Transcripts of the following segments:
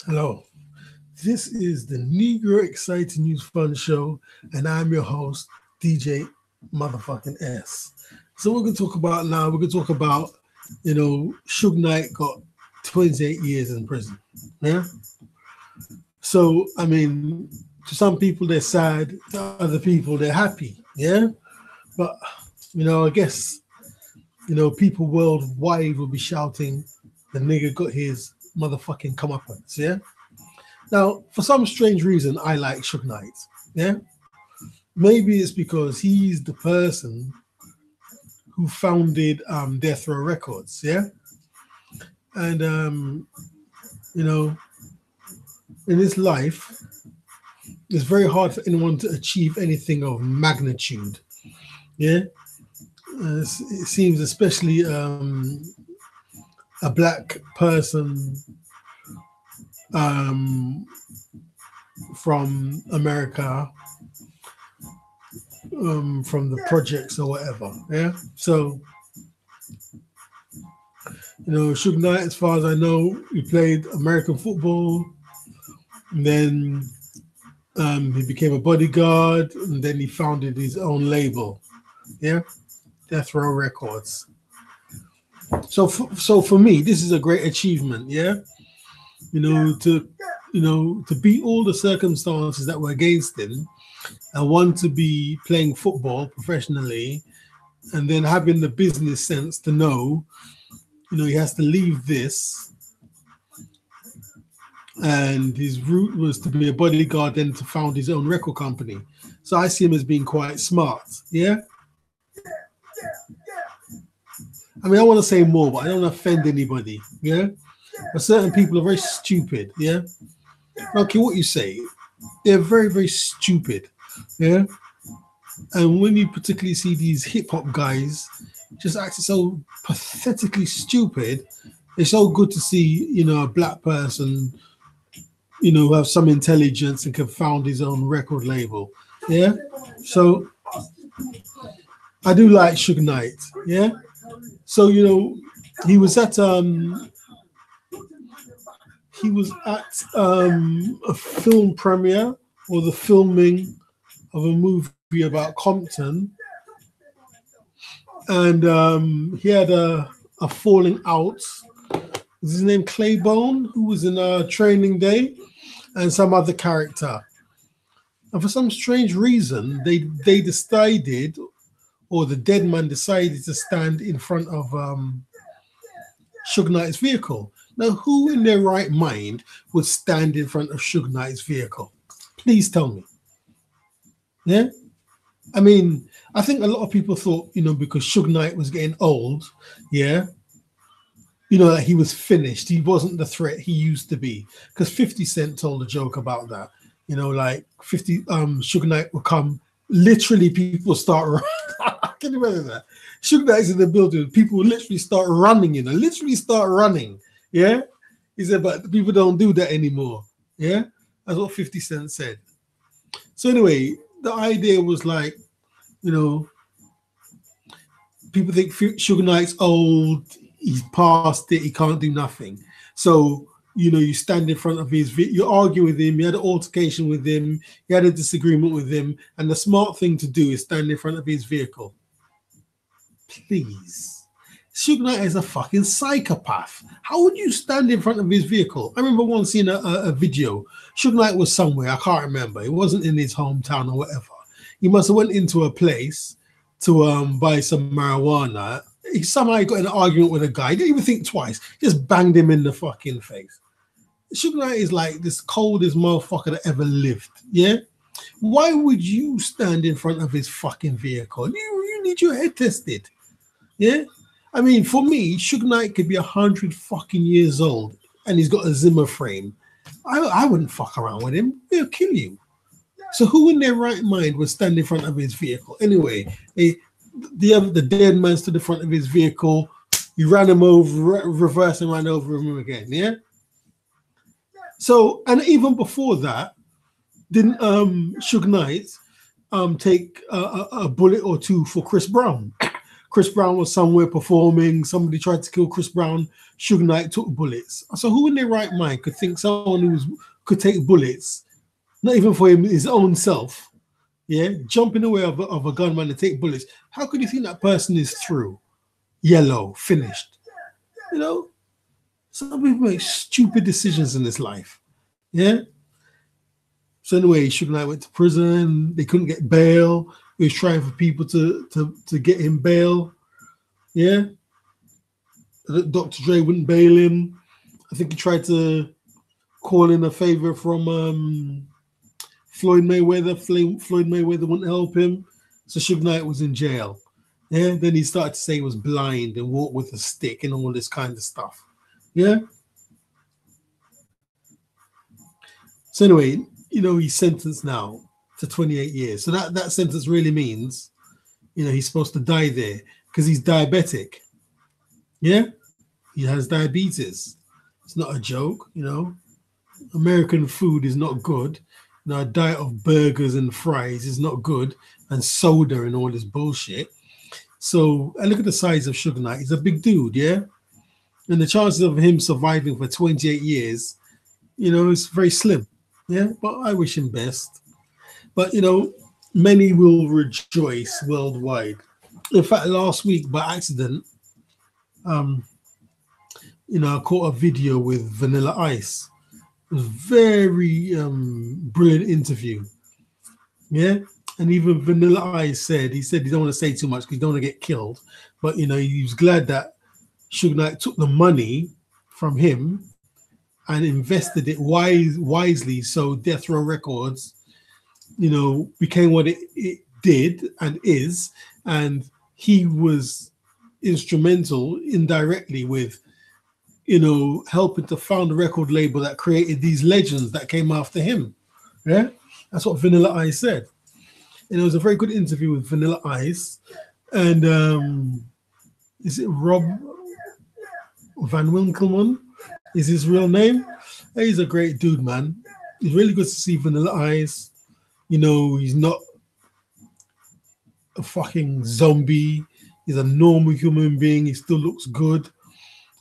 Hello, this is the Negro Exciting News Fun Show, and I'm your host, DJ Motherfucking S. So we're gonna talk about now. We're gonna talk about, Suge Knight got 28 years in prison. Yeah. So I mean, to some people they're sad, to other people they're happy. Yeah. But I guess people worldwide will be shouting, "The nigga got his motherfucking comeuppance." Yeah. Now, for some strange reason, I like Suge Knight. Yeah, maybe it's because he's the person who founded Death Row Records. Yeah, and you know, in his life, it's very hard for anyone to achieve anything of magnitude. Yeah, it seems especially a black person um, from America, from the projects or whatever. Yeah. So, Suge Knight, as far as I know, he played American football. And then he became a bodyguard, and then he founded his own label. Yeah. Death Row Records. So for me, this is a great achievement. Yeah. To beat all the circumstances that were against him and want to be playing football professionally, and then having the business sense to know, he has to leave this, and his route was to be a bodyguard, then to found his own record company. So I see him as being quite smart. Yeah. I mean, I want to say more, but I don't want to offend anybody. Yeah. But certain people are very stupid. Yeah. Okay, what you say, they're very, very stupid. Yeah. And when you particularly see these hip hop guys just acting so pathetically stupid, it's so good to see, a black person, who have some intelligence and can found his own record label. Yeah. So I do like Suge Knight. Yeah. So, he was at a film premiere, or the filming of a movie about Compton, and he had a falling out. Was his name Claybone, who was in Training Day, and some other character. And for some strange reason, they decided, or the dead man decided, to stand in front of Suge Knight's vehicle. Now, who in their right mind would stand in front of Suge Knight's vehicle? Please tell me. Yeah? I mean, I think a lot of people thought, because Suge Knight was getting old, yeah, that he was finished. He wasn't the threat he used to be. Because 50 Cent told a joke about that. Like 50, Suge Knight will come, literally people start running. Can you imagine that? Suge Knight's in the building, people will literally start running, literally start running. Yeah, he said, but people don't do that anymore. Yeah, that's what 50 Cent said. So anyway, the idea was like, people think Suge Knight's old, he's past it, he can't do nothing. So, you stand in front of you argue with him, you had an altercation with him, you had a disagreement with him, and the smart thing to do is stand in front of his vehicle. Please. Suge Knight is a fucking psychopath. How would you stand in front of his vehicle? I remember once seeing a video. Suge Knight was somewhere, I can't remember. It wasn't in his hometown or whatever. He must have went into a place to buy some marijuana. He somehow got in an argument with a guy. He didn't even think twice. Just banged him in the fucking face. Suge Knight is like this coldest motherfucker that ever lived. Yeah? Why would you stand in front of his fucking vehicle? You need your head tested. Yeah? I mean, for me, Suge Knight could be 100 fucking years old and he's got a Zimmer frame. I wouldn't fuck around with him. He'll kill you. So who in their right mind would stand in front of his vehicle? Anyway, the dead man stood in front of his vehicle. He ran him over, reversed and ran over him again. Yeah. So, and even before that, didn't Suge Knight take a bullet or two for Chris Brown? Chris Brown was somewhere performing. Somebody tried to kill Chris Brown. Suge Knight took bullets. So who in their right mind could think someone could take bullets, not even for his own self, yeah, jump in the way of a gunman and take bullets? How could you think that person is through, yellow, finished? You know, some people make stupid decisions in this life, yeah. So anyway, Suge Knight went to prison. They couldn't get bail. He was trying for people to get him bail. Yeah. Dr. Dre wouldn't bail him. I think he tried to call in a favor from Floyd Mayweather. Floyd Mayweather wouldn't help him. So Suge Knight was in jail. Yeah. Then he started to say he was blind and walked with a stick and all this kind of stuff. Yeah. So anyway, you know, he's sentenced now to 28 years. So that sentence really means, you know, he's supposed to die there because he's diabetic. Yeah, he has diabetes. It's not a joke, you know. American food is not good. You know, a diet of burgers and fries is not good, and soda and all this bullshit. So I look at the size of Suge Knight. He's a big dude, yeah? And the chances of him surviving for 28 years, you know, is very slim. Yeah, but I wish him best. But, you know, many will rejoice worldwide. In fact, last week, by accident, you know, I caught a video with Vanilla Ice. It was a very brilliant interview. Yeah, and even Vanilla Ice said he don't want to say too much because he don't want to get killed. But, you know, he was glad that Suge Knight took the money from him and invested it wisely, so Death Row Records, you know, became what it did and is, and he was instrumental indirectly with, you know, helping to found a record label that created these legends that came after him. Yeah, that's what Vanilla Ice said. And it was a very good interview with Vanilla Ice, and is it Rob Van Winkleman? Is his real name? He's a great dude, man. It's really good to see Vanilla Ice. You know, he's not a fucking zombie. He's a normal human being. He still looks good.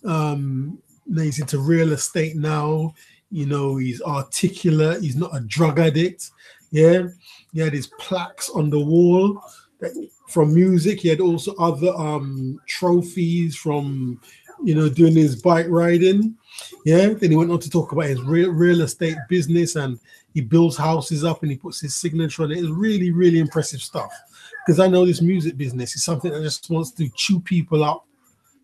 He's into real estate now. You know, he's articulate. He's not a drug addict. Yeah. He had his plaques on the wall from music. He had also other trophies from, you know, doing his bike riding. Yeah, then he went on to talk about his real estate business, and he builds houses up and he puts his signature on it. It's really, really impressive stuff. Because I know this music business is something that just wants to chew people up,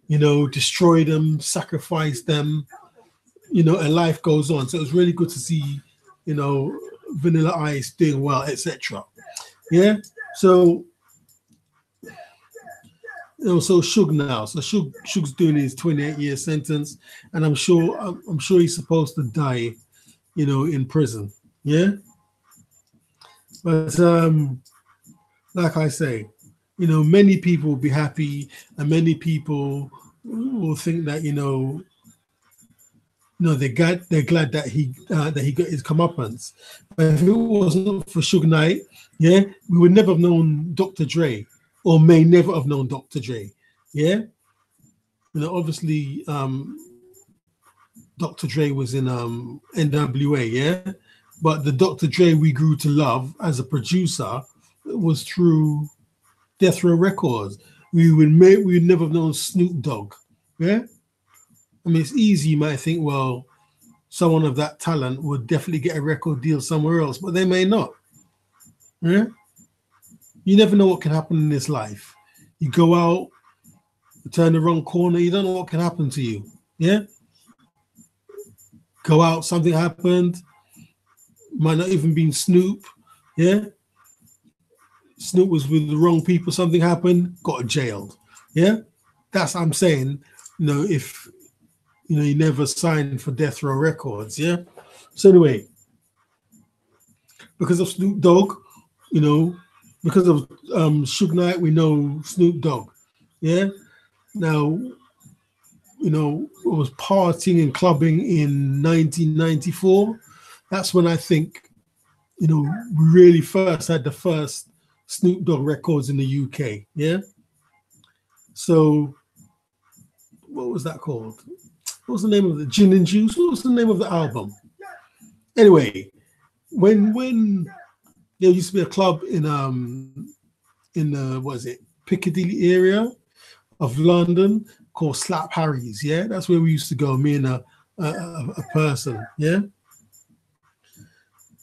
you know, destroy them, sacrifice them, you know, and life goes on. So it's really good to see, you know, Vanilla Ice doing well, etc. Yeah, so. You know, so Suge now. So Suge's doing his 28-year sentence, and I'm sure he's supposed to die, you know, in prison. Yeah. But like I say, you know, many people will be happy, and many people will think that, you know, they're glad that he got his comeuppance. But if it wasn't for Suge Knight, yeah, we would never have known Dr. Dre. Or may never have known Dr. Dre, yeah? You know, obviously, Dr. Dre was in NWA, yeah? But the Dr. Dre we grew to love as a producer was through Death Row Records. We would never have known Snoop Dogg, yeah? I mean, it's easy, you might think, well, someone of that talent would definitely get a record deal somewhere else, but they may not, yeah? You never know what can happen in this life. You go out, you turn the wrong corner, you don't know what can happen to you. Yeah? Go out, something happened, might not even be Snoop. Yeah? Snoop was with the wrong people, something happened, got jailed. Yeah? That's what I'm saying, you know, if, you know, he never signed for Death Row Records. Yeah? So anyway, because of Snoop Dogg, you know, because of Suge Knight, we know Snoop Dogg. Yeah. Now, you know, I was partying and clubbing in 1994. That's when I think, you know, we really first had the first Snoop Dogg records in the UK. Yeah. So what was that called? What was the name of the Gin and Juice? What was the name of the album? Anyway, when there used to be a club in the what is it, Piccadilly area of London called Slap Harry's. Yeah, that's where we used to go. Me and a person. Yeah,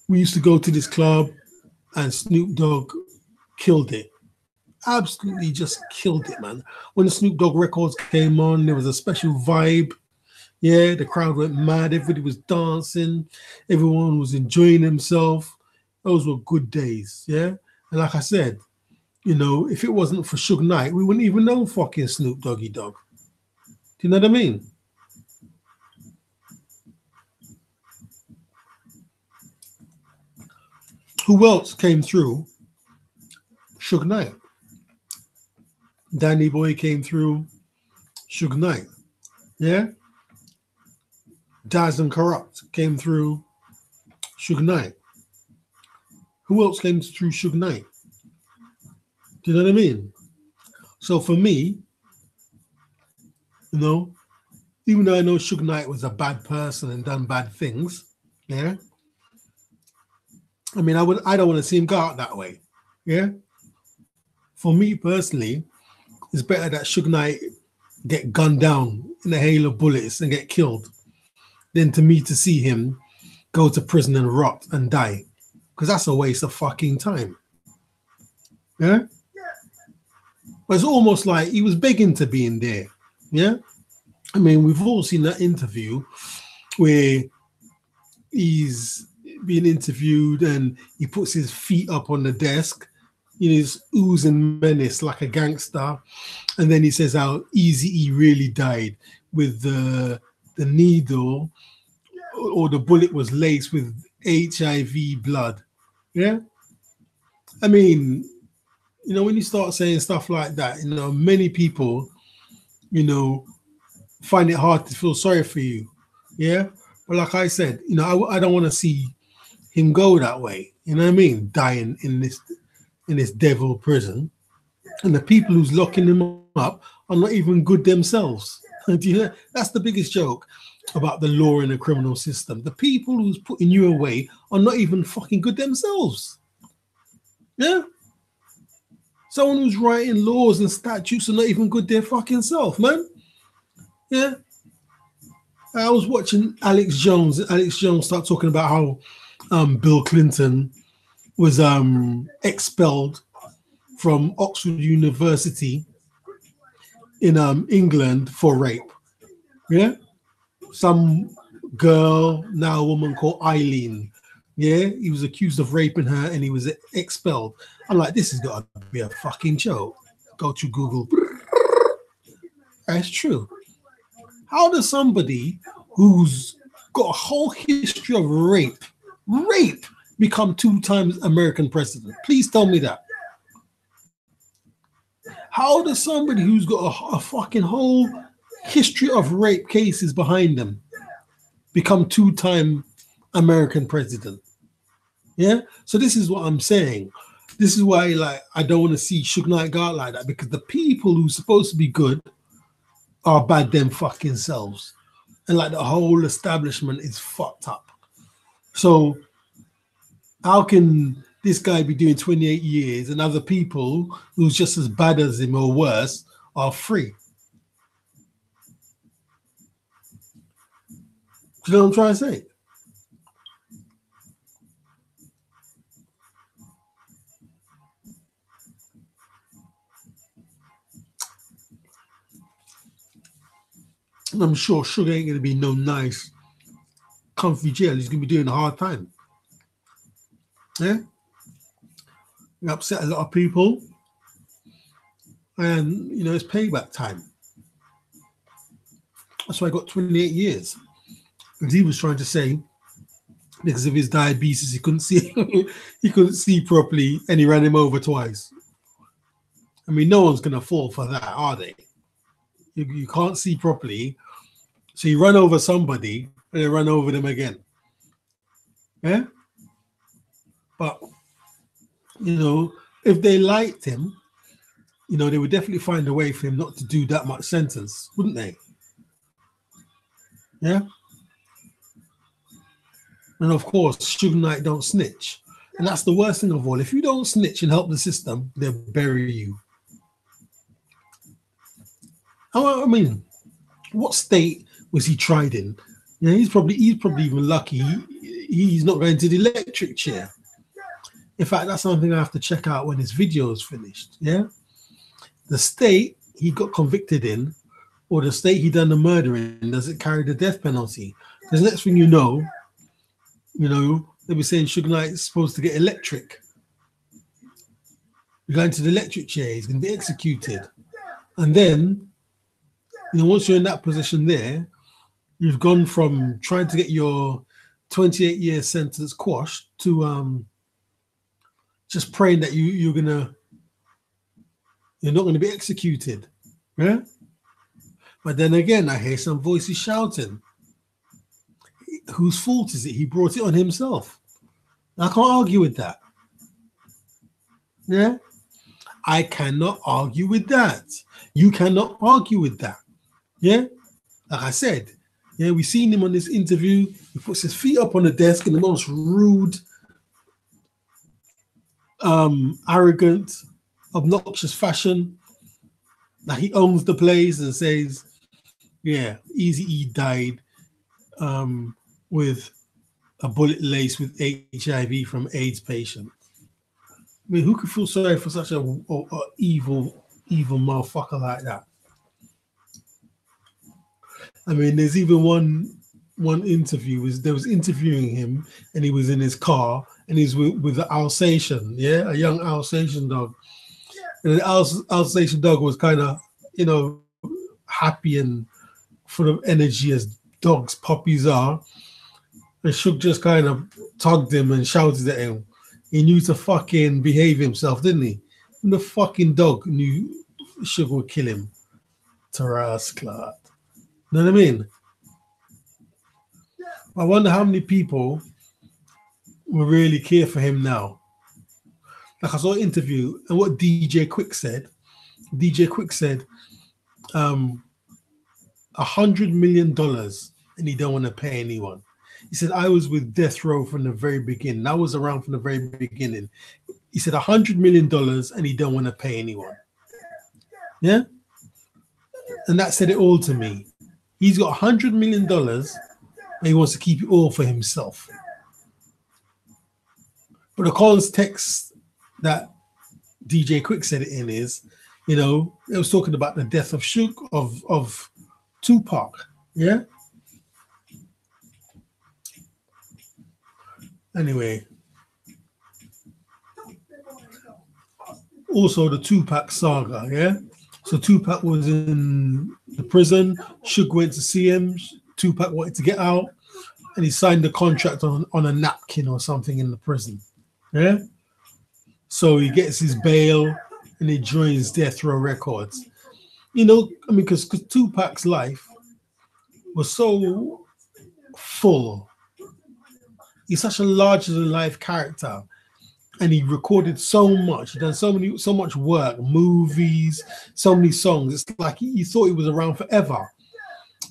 we used to go to this club, and Snoop Dogg killed it. Absolutely, just killed it, man. When the Snoop Dogg records came on, there was a special vibe. Yeah, the crowd went mad. Everybody was dancing. Everyone was enjoying themselves. Those were good days. Yeah, and like I said, if it wasn't for Suge Knight, we wouldn't even know fucking Snoop Doggy Dogg. Do you know what I mean? Who else came through? Suge Knight. Danny Boy came through. Suge Knight. Yeah. Daz and Corrupt came through. Suge Knight. Who else came through Suge Knight? Do you know what I mean? So for me, even though I know Suge Knight was a bad person and done bad things, yeah. I mean, I don't want to see him go out that way. Yeah. For me personally, it's better that Suge Knight get gunned down in a hail of bullets and get killed than to me to see him go to prison and rot and die. Because that's a waste of fucking time. Yeah? But it's almost like he was begging to be in there. Yeah? I mean, we've all seen that interview where he's being interviewed and he puts his feet up on the desk. He's oozing menace like a gangster. And then he says how Eazy-E really died with the needle, or the bullet was laced with HIV blood. Yeah? I mean, when you start saying stuff like that, many people, find it hard to feel sorry for you. Yeah? But like I said, I don't want to see him go that way. You know what I mean? Dying in this devil prison. And the people who's locking him up are not even good themselves. That's the biggest joke about the law in the criminal system. The people who's putting you away are not even fucking good themselves. Yeah? Someone who's writing laws and statutes are not even good their fucking self, man. Yeah? I was watching Alex Jones. Alex Jones start talking about how Bill Clinton was expelled from Oxford University in England for rape. Yeah? Some girl, now a woman called Eileen. Yeah? He was accused of raping her and he was expelled. I'm like, this has got to be a fucking joke. Go to Google. That's true. How does somebody who's got a whole history of rape, become 2 times American president? Please tell me that. How does somebody who's got a fucking whole history of rape cases behind them become 2-time American president? Yeah. So this is what I'm saying. This is why, I don't want to see Suge Knight go out like that, because the people who's supposed to be good are bad them fucking selves, and the whole establishment is fucked up. So how can this guy be doing 28 years and other people who's just as bad as him or worse are free? Do you know what I'm trying to say? And I'm sure Sugar ain't going to be no nice, comfy jail. He's going to be doing a hard time. Yeah? He upset a lot of people. And, it's payback time. That's why I got 28 years. Because he was trying to say, because of his diabetes, he couldn't see he couldn't see properly, and he ran him over twice. I mean, no one's going to fall for that, are they? You can't see properly, so you run over somebody and then run over them again. Yeah? But, if they liked him, they would definitely find a way for him not to do that much sentence, wouldn't they? Yeah. And of course, Suge Knight don't snitch. And that's the worst thing of all. If you don't snitch and help the system, they'll bury you. I mean, what state was he tried in? He's probably even lucky he's not going to the electric chair. In fact, that's something I have to check out when his video is finished. Yeah, the state he got convicted in, or the state he done the murder in, does it carry the death penalty? Because next thing you know, they were saying Suge Knight is supposed to get electric. You're going to the electric chair. He's going to be executed, and then, once you're in that position there, you've gone from trying to get your 28-year sentence quashed to just praying that you're not gonna be executed. Yeah. But then again, I hear some voices shouting. Whose fault is it? He brought it on himself. I can't argue with that. Yeah. I cannot argue with that. You cannot argue with that. Yeah. Like I said, yeah, we've seen him on this interview. He puts his feet up on the desk in the most rude, arrogant, obnoxious fashion. Like he owns the place and says, yeah, Eazy-E died with a bullet laced with HIV from AIDS patient. I mean, who could feel sorry for such a evil motherfucker like that? I mean, there's even one interview there was interviewing him, and he was in his car, and he's with an Alsatian, yeah, a young Alsatian dog, and the Alsatian dog was kind of, happy and full of energy as dogs, puppies are. And Suge just kind of tugged him and shouted at him. He knew to fucking behave himself, didn't he? And the fucking dog knew Suge would kill him. Taras Clark. You know what I mean? I wonder how many people will really care for him now. Like I saw an interview, and what DJ Quick said, $100 million, and he don't want to pay anyone. He said, I was with Death Row from the very beginning. I was around from the very beginning. He said $100 million, and he don't want to pay anyone. Yeah? And that said it all to me. He's got $100 million, and he wants to keep it all for himself. But the context that DJ Quick said it in is, it was talking about the death of of Tupac. Yeah? Anyway. Also the Tupac saga, yeah? So Tupac was in the prison. Suge went to see him. Tupac wanted to get out, and he signed the contract on a napkin or something in the prison. Yeah? So he gets his bail, and he joins Death Row Records. Because Tupac's life was so full. He's such a larger-than-life character. And he recorded so much. He done so much work, movies, so many songs. It's like he thought he was around forever.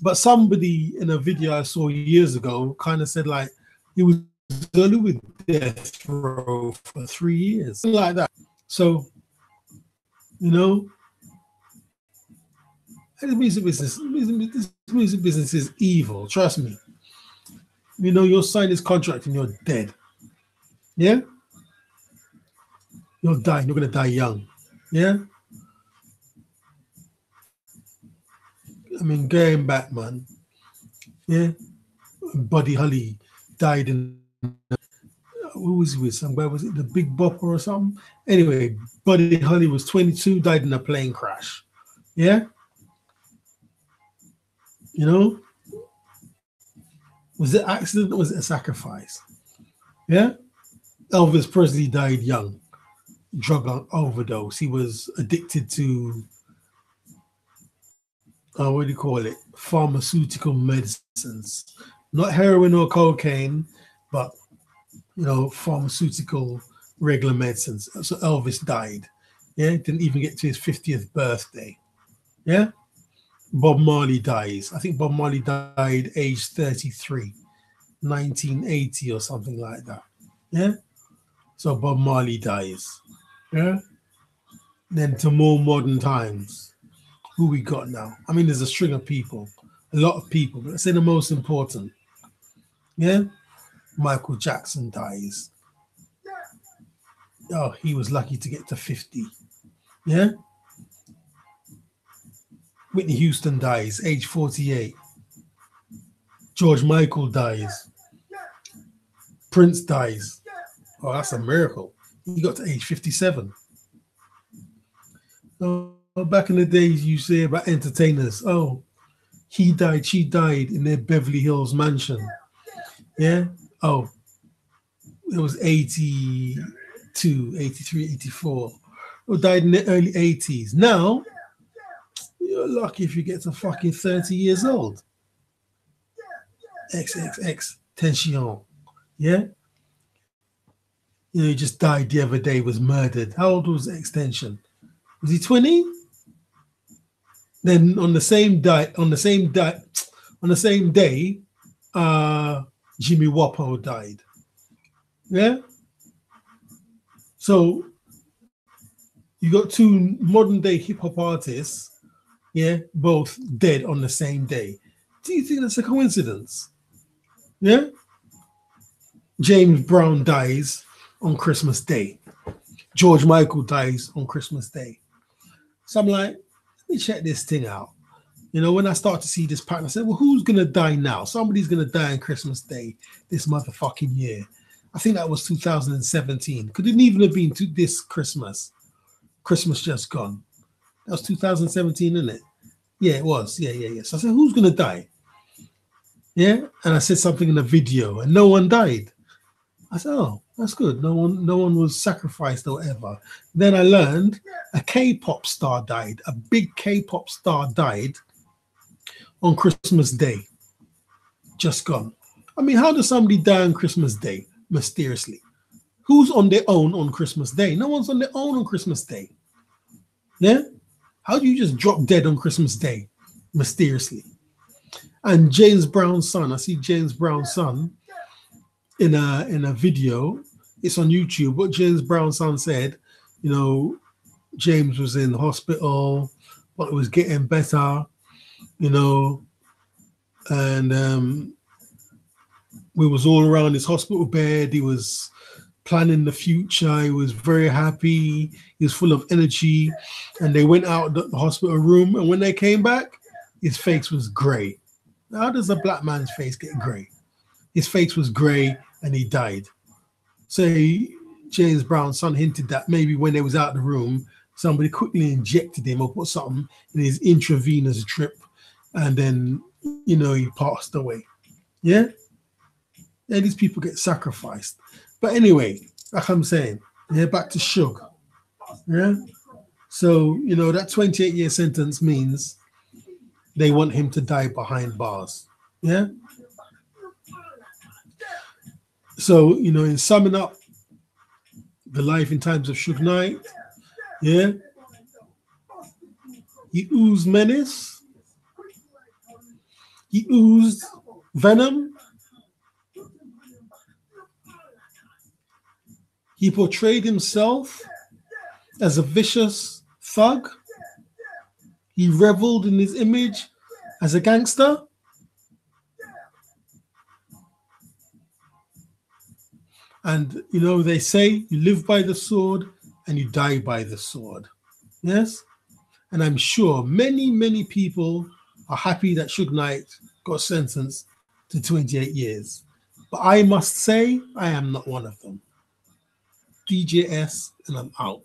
But somebody in a video I saw years ago kind of said like he was only with Death Row for 3 years, something like that. So, this music business is evil. Trust me. You'll sign this contract and you're dead. Yeah. You're dying. You're going to die young. Yeah? I mean, going back, man. Yeah? Buddy Holly died in... Who was he with? Some guy, was it the Big Bopper or something? Anyway, Buddy Holly was 22, died in a plane crash. Yeah? Was it an accident or was it a sacrifice? Yeah? Elvis Presley died young. Drug overdose. He was addicted to what do you call it? Pharmaceutical medicines, not heroin or cocaine, but pharmaceutical regular medicines. So Elvis died. Yeah, didn't even get to his 50th birthday. Yeah. Bob Marley dies. I think Bob Marley died age 33, 1980 or something like that. Yeah. So Bob Marley dies. Yeah. Then to more modern times, who we got now? I mean, there's a string of people, a lot of people, but let's say the most important. Yeah. Michael Jackson dies. Oh, he was lucky to get to 50. Yeah. Whitney Houston dies, age 48. George Michael dies. Prince dies. Oh, that's a miracle. He got to age 57. Oh, back in the days, you say about entertainers, oh, he died, she died in their Beverly Hills mansion. Yeah. Oh, it was 82, 83, 84. Or died in the early 80s. Now, you're lucky if you get to fucking 30 years old. XXX Tension. Yeah. You know, he just died the other day, was murdered. How old was Extension? Was he 20? Then on the same day, Jimmy Wapo died. Yeah. So you got two modern day hip hop artists, yeah, both dead on the same day. Do you think that's a coincidence? Yeah. James Brown dies on Christmas Day. George Michael dies on Christmas Day. So I'm like, let me check this thing out. You know, when I start to see this pattern, I said, well, who's going to die now? Somebody's going to die on Christmas Day this motherfucking year. I think that was 2017. Could it even have been to this Christmas? Christmas just gone. That was 2017, isn't it? Yeah, it was. Yeah. So I said, who's going to die? Yeah. And I said something in the video and no one died. I said, oh, that's good. No one was sacrificed or whatever. Then I learned a K-pop star died. A big K-pop star died on Christmas Day. Just gone. I mean, how does somebody die on Christmas Day mysteriously? Who's on their own on Christmas Day? No one's on their own on Christmas Day. Yeah? How do you just drop dead on Christmas Day mysteriously? And James Brown's son, I see James Brown's son in a video. It's on YouTube. What James Brown's son said, you know, James was in the hospital, but it was getting better, you know, and we was all around his hospital bed. He was planning the future. He was very happy. He was full of energy. And they went out the hospital room. And when they came back, his face was gray. How does a black man's face get gray? His face was gray and he died. So James Brown's son hinted that maybe when they was out of the room, somebody quickly injected him or put something in his intravenous drip. And then, you know, he passed away. Yeah? Yeah, these people get sacrificed. But anyway, like I'm saying, yeah, back to SUGE. Yeah. So, you know, that 28-year sentence means they want him to die behind bars. Yeah. So, you know, in summing up the life in times of SUGE Knight, yeah, he oozed menace. He oozed venom. He portrayed himself as a vicious thug. He reveled in his image as a gangster. And, you know, they say you live by the sword and you die by the sword. Yes? And I'm sure many, many people are happy that SUGE Knight got sentenced to 28 years. But I must say, I am not one of them. DJS, and I'm out.